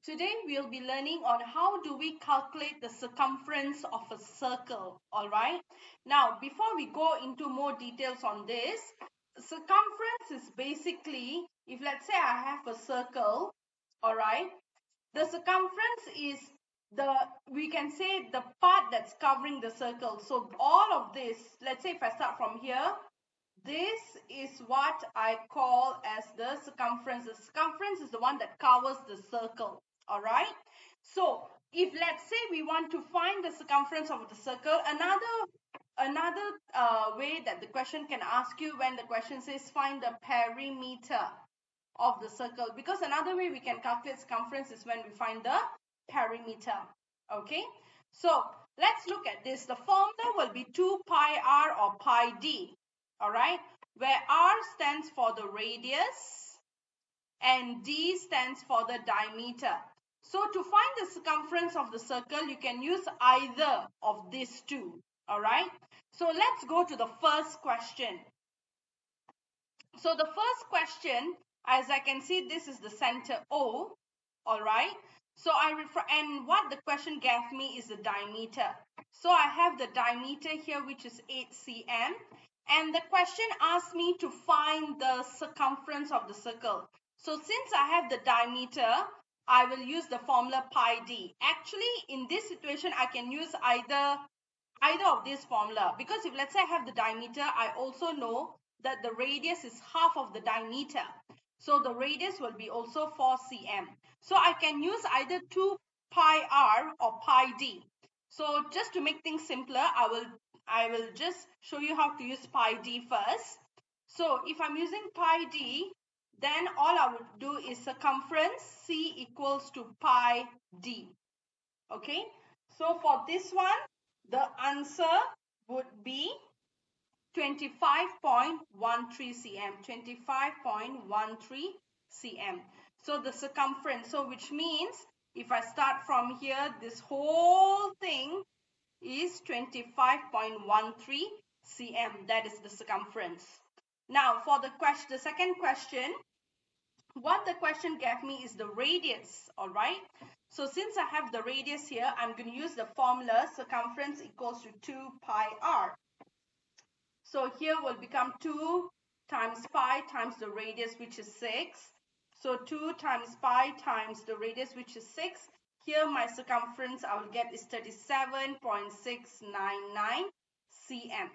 Today we'll be learning on how do we calculate the circumference of a circle. All right. Now, before we go into more details on this, circumference is basically, if let's say I have a circle, all right, the circumference is we can say the part that's covering the circle. So all of this, let's say if I start from here, this is what I call as the circumference. The circumference is the one that covers the circle. All right. So if let's say we want to find the circumference of the circle, another way that the question can ask you when the question says find the perimeter of the circle, because another way we can calculate circumference is when we find the perimeter. Okay. So let's look at this. The formula will be 2 pi r or pi d. All right, where r stands for the radius and d stands for the diameter. So to find the circumference of the circle, you can use either of these two. All right, so let's go to the first question. So the first question, as I can see, this is the center O. All right, so and what the question gave me is the diameter. So I have the diameter here, which is 8 cm. And the question asked me to find the circumference of the circle. So since I have the diameter, I will use the formula pi d. Actually, in this situation, I can use either of this formula, because if let's say I have the diameter, I also know that the radius is half of the diameter. So the radius will be also 4 cm. So I can use either 2 pi r or pi d. So just to make things simpler, I will just show you how to use pi d first. So if I'm using pi d, then all I would do is circumference C equals to pi d. Okay, so for this one, the answer would be 25.13 cm. 25.13 cm. So the circumference, so which means if I start from here, this whole thing is 25.13 cm. That is the circumference. Now for the second question, what the question gave me is the radius. All right, so since I have the radius here, I'm going to use the formula circumference equals to 2 pi r. So here will become 2 times pi times the radius, which is 6. So 2 times pi times the radius, which is 6. Here my circumference I will get is 37.699 cm.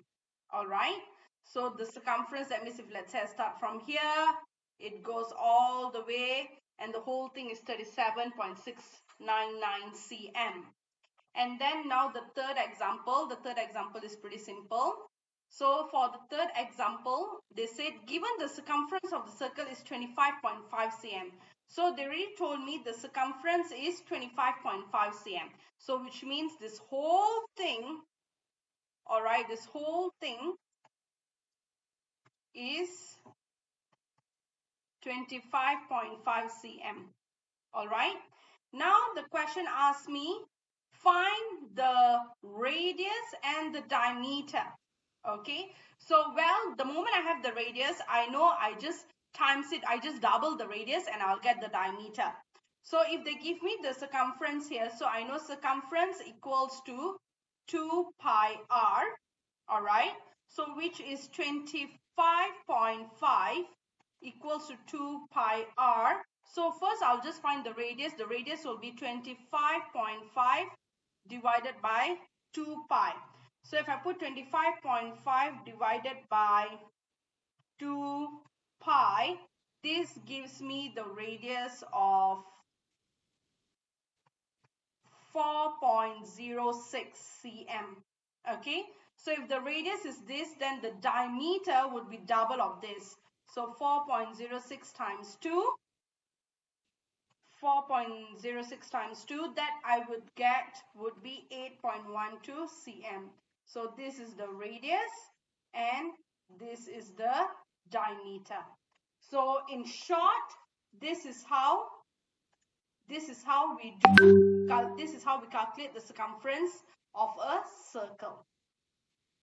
All right. So the circumference, that means if let's say I start from here, it goes all the way and the whole thing is 37.699 cm. And then now the third example is pretty simple. So for the third example, they said given the circumference of the circle is 25.5 cm. So they already told me the circumference is 25.5 cm. So which means this whole thing, all right, this whole thing is 25.5 cm. All right. Now the question asks me find the radius and the diameter. Okay, so well, the moment I have the radius, I know I just times it, I just double the radius and I'll get the diameter. So if they give me the circumference here, so I know circumference equals to 2 pi r. All right, so which is 25.5 equals to 2 pi r. So first I'll just find the radius. The radius will be 25.5 divided by 2 pi. So if I put 25.5 divided by 2 pi, this gives me the radius of 4.06 cm. Okay, so if the radius is this, then the diameter would be double of this. So 4.06 times 2, 4.06 times 2, that I would get would be 8.12 cm. So this is the radius and this is the diameter. So in short, this is how we calculate the circumference of a circle.